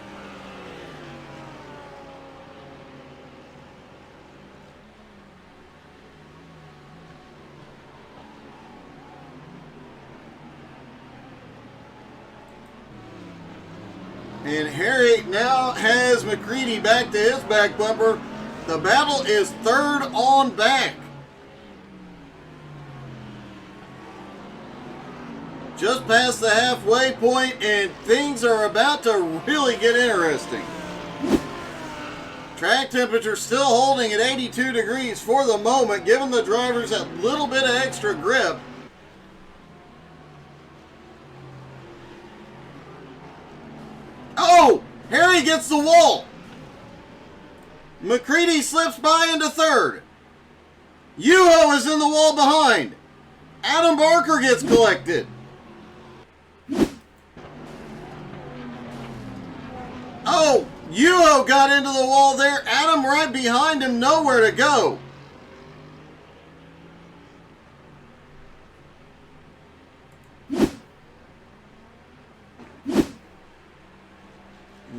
And Harry now has McCready back to his back bumper. The battle is third on back. Just past the halfway point, and things are about to really get interesting. Track temperature still holding at 82 degrees for the moment, giving the drivers that little bit of extra grip. Oh! Harry gets the wall. McCready slips by into third. Yuho is in the wall behind. Adam Barker gets collected. Oh! Yuho got into the wall there. Adam right behind him, nowhere to go.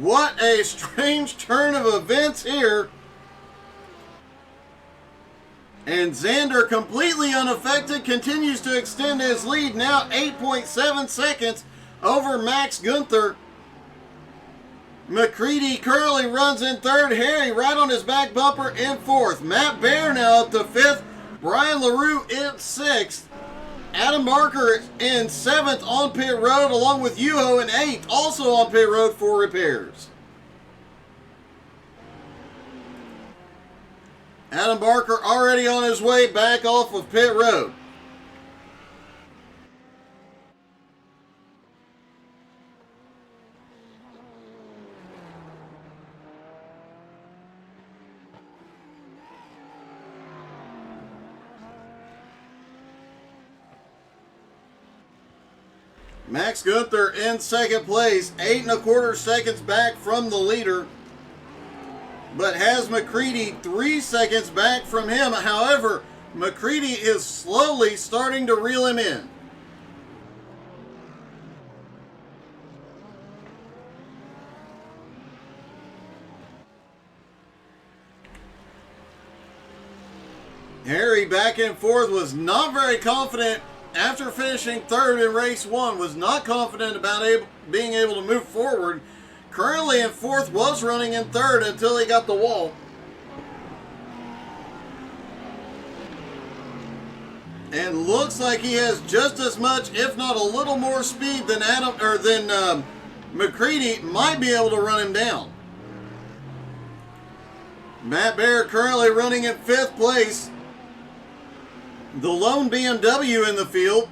What a strange turn of events here. And Xander, completely unaffected, continues to extend his lead, now 8.7 seconds over Max Gunther. McCready currently runs in third. Harry right on his back bumper in fourth. Matt Baer now up to fifth. Brian LaRue in sixth. Adam Barker in seventh on pit road, along with Yuho in eighth, also on pit road for repairs. Adam Barker already on his way back off of pit road. Max Gunther in second place, 8 1/4 seconds back from the leader, but has McCready 3 seconds back from him. However, McCready is slowly starting to reel him in. Harry back and forth, was not very confident after finishing third in race one, was not confident about being able to move forward. Currently in fourth, was running in third until he got the wall. And looks like he has just as much, if not a little more speed than McCready, might be able to run him down. Matt Baer currently running in fifth place. The lone BMW in the field.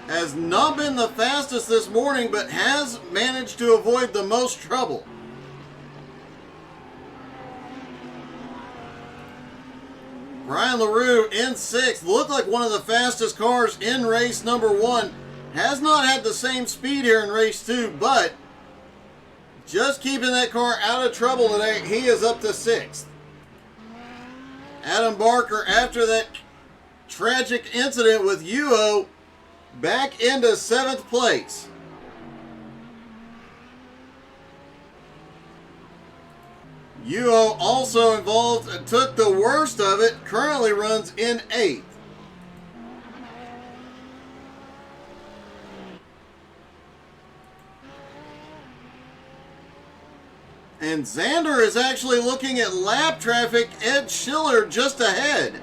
Has not been the fastest this morning, but has managed to avoid the most trouble. Brian LaRue in sixth. Looked like one of the fastest cars in race number one. Has not had the same speed here in race two, but just keeping that car out of trouble today. He is up to sixth. Adam Barker, after that tragic incident with Yuho, back into seventh place. Yuho also involved and took the worst of it. Currently runs in eighth. And Xander is actually looking at lap traffic. Ed Schiller just ahead.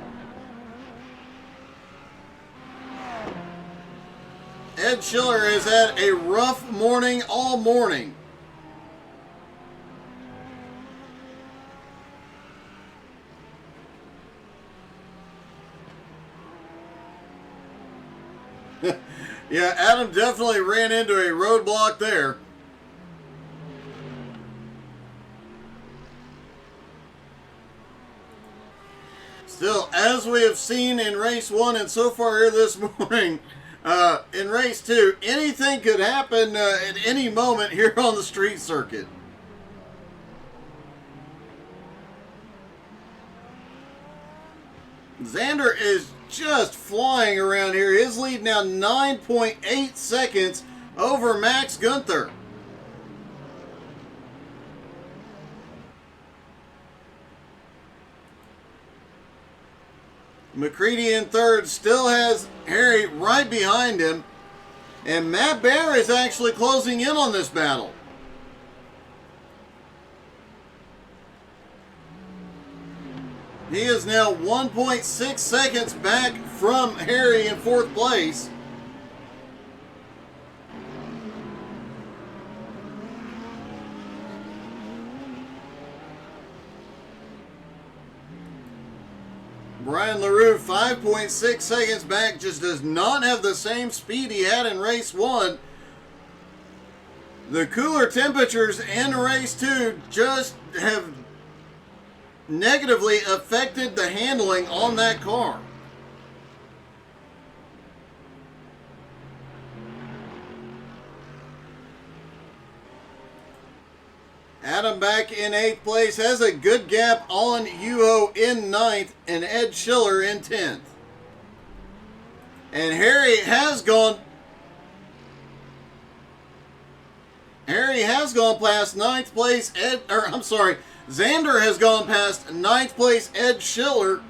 Ed Schiller has had a rough morning all morning. Yeah, Adam definitely ran into a roadblock there. Still, as we have seen in race 1 and so far here this morning, in race 2, anything could happen at any moment here on the street circuit. Xander is just flying around here. His lead now 9.8 seconds over Max Gunther. McCready in third, still has Harry right behind him. And Matt Baer is actually closing in on this battle. He is now 1.6 seconds back from Harry in fourth place. Brian LaRue, 5.6 seconds back, just does not have the same speed he had in race 1. The cooler temperatures in race 2 just have negatively affected the handling on that car. Adam back in 8th place, has a good gap on Yuho in 9th and Ed Schiller in 10th. And Harry has gone past 9th place Xander has gone past 9th place Ed Schiller.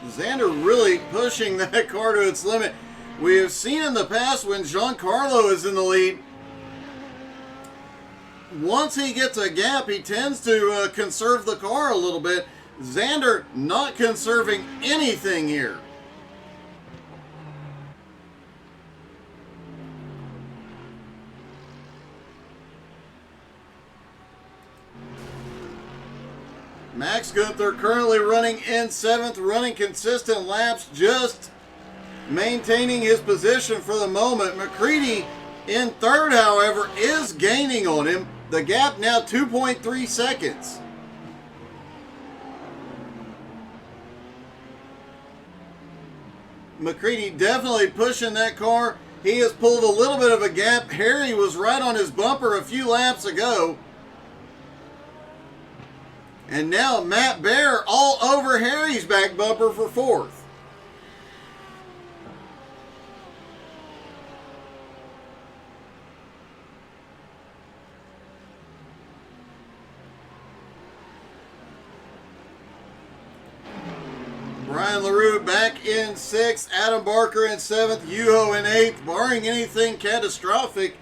Xander really pushing that car to its limit. We have seen in the past when Giancarlo is in the lead, once he gets a gap, he tends to conserve the car a little bit. Xander not conserving anything here. Max Gunther currently running in 7th, running consistent laps, just maintaining his position for the moment. McCready in 3rd, however, is gaining on him. The gap now 2.3 seconds. McCready definitely pushing that car. He has pulled a little bit of a gap. Harry was right on his bumper a few laps ago. And now Matt Baer all over Harry's back bumper for 4th. Brian LaRue back in 6th, Adam Barker in 7th, Yuho in 8th. Barring anything catastrophic,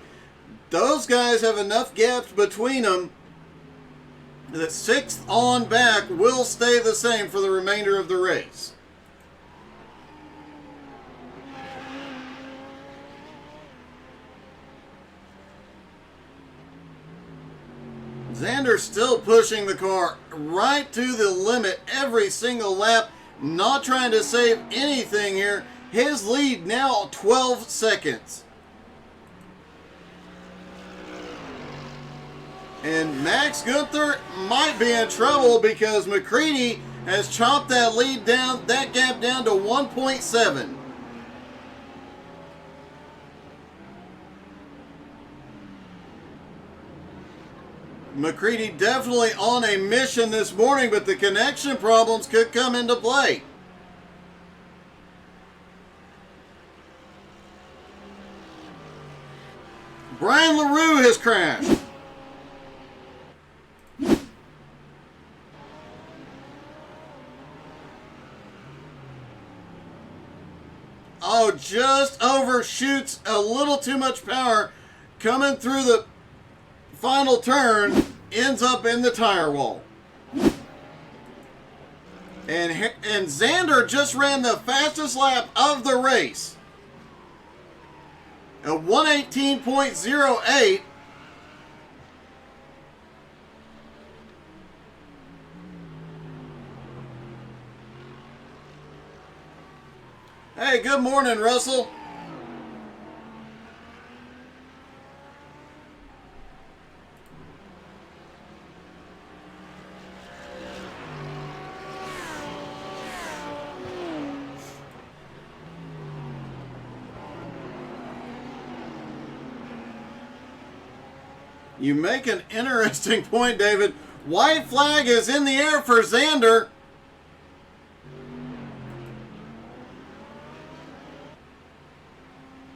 those guys have enough gaps between them that 6th on back will stay the same for the remainder of the race. Xander still pushing the car right to the limit every single lap, not trying to save anything here. His lead now 12 seconds. And Max Gunther might be in trouble because McCready has chopped that lead down, that gap down to 1.7. McCready definitely on a mission this morning, but the connection problems could come into play. Brian LaRue has crashed. Oh, just overshoots a little too much power coming through the final turn, ends up in the tire wall. And Xander just ran the fastest lap of the race. A 118.08. Hey, good morning, Russell. You make an interesting point, David. White flag is in the air for Xander.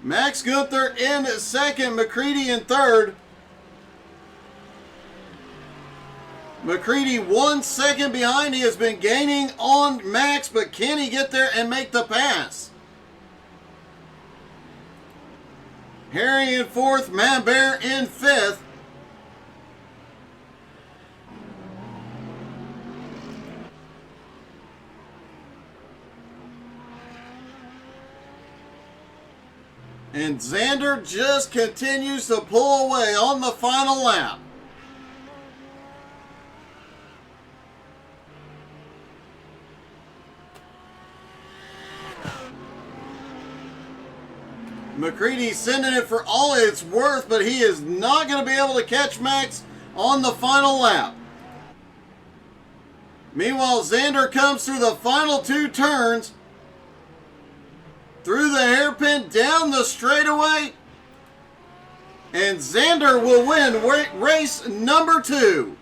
Max Gunther in second, McCready in third. McCready 1 second behind. He has been gaining on Max, but can he get there and make the pass? Harry in fourth, Mabert in fifth. And Xander just continues to pull away on the final lap. McCready sending it for all it's worth, but he is not going to be able to catch Max on the final lap. Meanwhile, Xander comes through the final 2 turns, through the hairpin, down the straightaway, and Xander will win race number 2.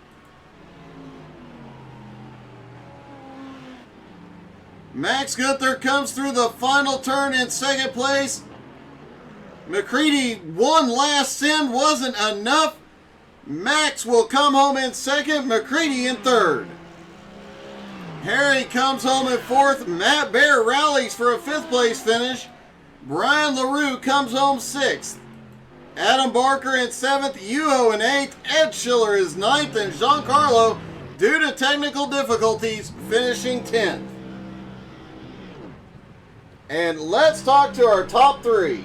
Max Gunther comes through the final turn in second place. McCready, one last send wasn't enough. Max will come home in second, McCready in third. Harry comes home in fourth. Matt Bear rallies for a 5th place finish. Brian LaRue comes home 6th. Adam Barker in 7th. Yuho in 8th. Ed Schiller is 9th. And Giancarlo, due to technical difficulties, finishing 10th. And let's talk to our top 3.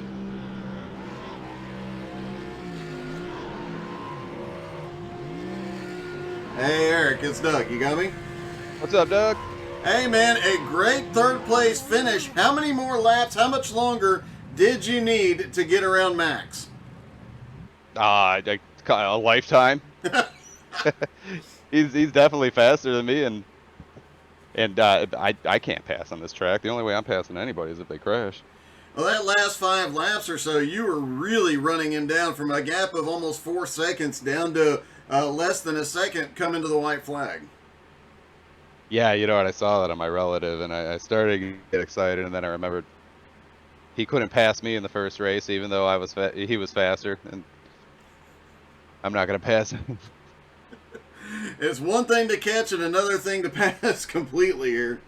Hey Eric, it's Doug. You got me? What's up, Doug? Hey man, a great 3rd place finish. How many more laps, how much longer did you need to get around Max? A lifetime. He's definitely faster than me, and I can't pass on this track. The only way I'm passing anybody is if they crash. Well, that last 5 laps or so, you were really running him down from a gap of almost 4 seconds down to less than a second coming to the white flag. Yeah, you know what? I saw that on my relative, and I started to get excited, and then I remembered he couldn't pass me in the first race, even though he was faster, and I'm not going to pass him. It's one thing to catch and another thing to pass completely here.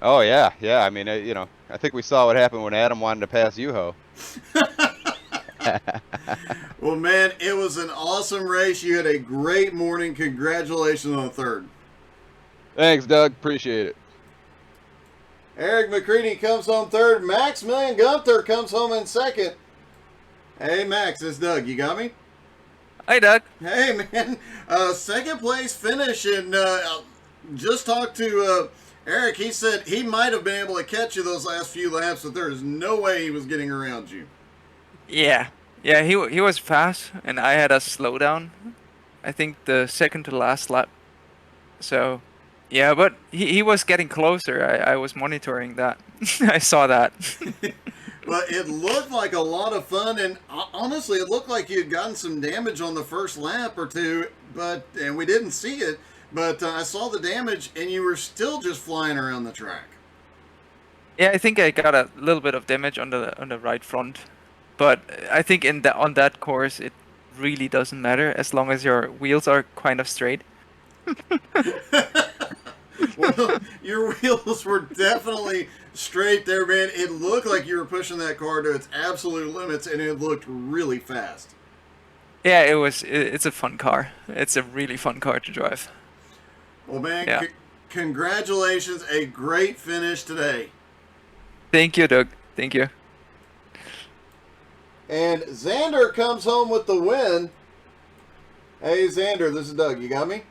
Oh, yeah. I mean, I think we saw what happened when Adam wanted to pass Yuho. Well, man, it was an awesome race. You had a great morning. Congratulations on the 3rd. Thanks, Doug. Appreciate it. Eric McCready comes home 3rd. Maximilian Gunther comes home in 2nd. Hey, Max, it's Doug. You got me? Hi, Doug. Hey, man. 2nd place finish, and just talked to Eric. He said he might have been able to catch you those last few laps, but there is no way he was getting around you. Yeah, he was fast, and I had a slowdown. I think the second to last lap. So, yeah, but he was getting closer. I was monitoring that. I saw that. Well, it looked like a lot of fun, and honestly, it looked like you had gotten some damage on the first lap or two, and we didn't see it. But I saw the damage, and you were still just flying around the track. Yeah, I think I got a little bit of damage on the right front, but I think on that course it really doesn't matter as long as your wheels are kind of straight. Well, your wheels were definitely straight there, man. It looked like you were pushing that car to its absolute limits, and it looked really fast. Yeah, it's a fun car. It's a really fun car to drive. Well, man, Yeah. Congratulations. A great finish today. Thank you, Doug. Thank you. And Xander comes home with the win. Hey, Xander, this is Doug. You got me?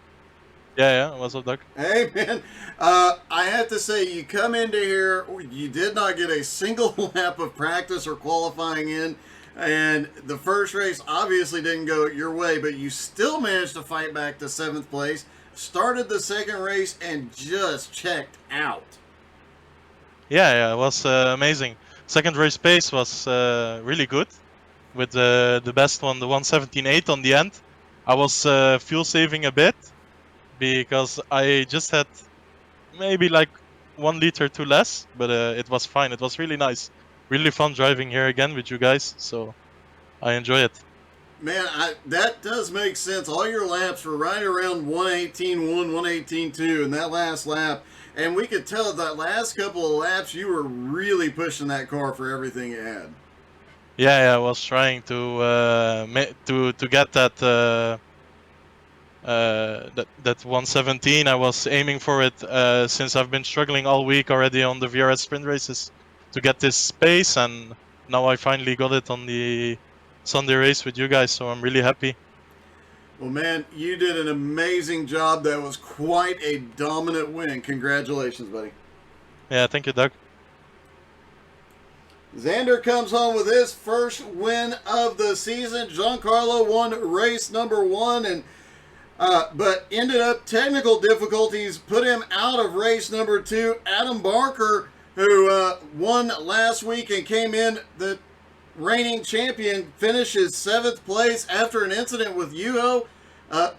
Yeah. What's up, Doug? Hey, man. I have to say, you come into here, you did not get a single lap of practice or qualifying in. And the first race obviously didn't go your way, but you still managed to fight back to 7th place. Started the second race and just checked out. Yeah, it was amazing. Second race pace was really good, with the best one, the 1:17.8 on the end. I was fuel saving a bit because I just had maybe like 1 liter too less, but it was fine. It was really nice, really fun driving here again with you guys. So I enjoy it. Man, that does make sense. All your laps were right around 118.1, 118.2 in that last lap. And we could tell that last couple of laps you were really pushing that car for everything it had. Yeah, I was trying to get that 117. I was aiming for it since I've been struggling all week already on the VRS sprint races to get this space, and now I finally got it on the Sunday race with you guys, so I'm really happy. Well, man, you did an amazing job. That was quite a dominant win. Congratulations, buddy. Yeah, thank you, Doug. Xander comes home with his first win of the season. Giancarlo won race number 1, and but ended up technical difficulties put him out of race number 2. Adam Barker, who won last week and came in the reigning champion, finishes 7th place after an incident with Yuho.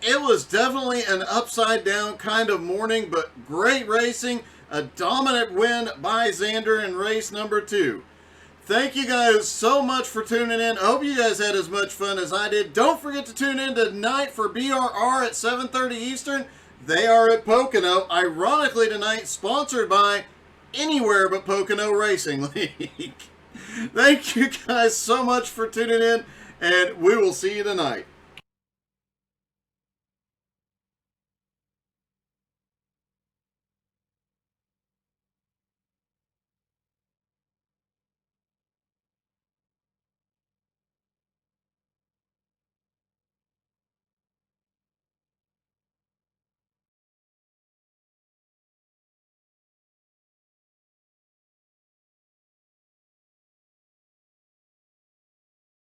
It was definitely an upside down kind of morning, but great racing. A dominant win by Xander in race number 2. Thank you guys so much for tuning in. I hope you guys had as much fun as I did. Don't forget to tune in tonight for BRR at 7:30 Eastern. They are at Pocono. Ironically tonight, sponsored by Anywhere But Pocono Racing League. Thank you guys so much for tuning in, and we will see you tonight.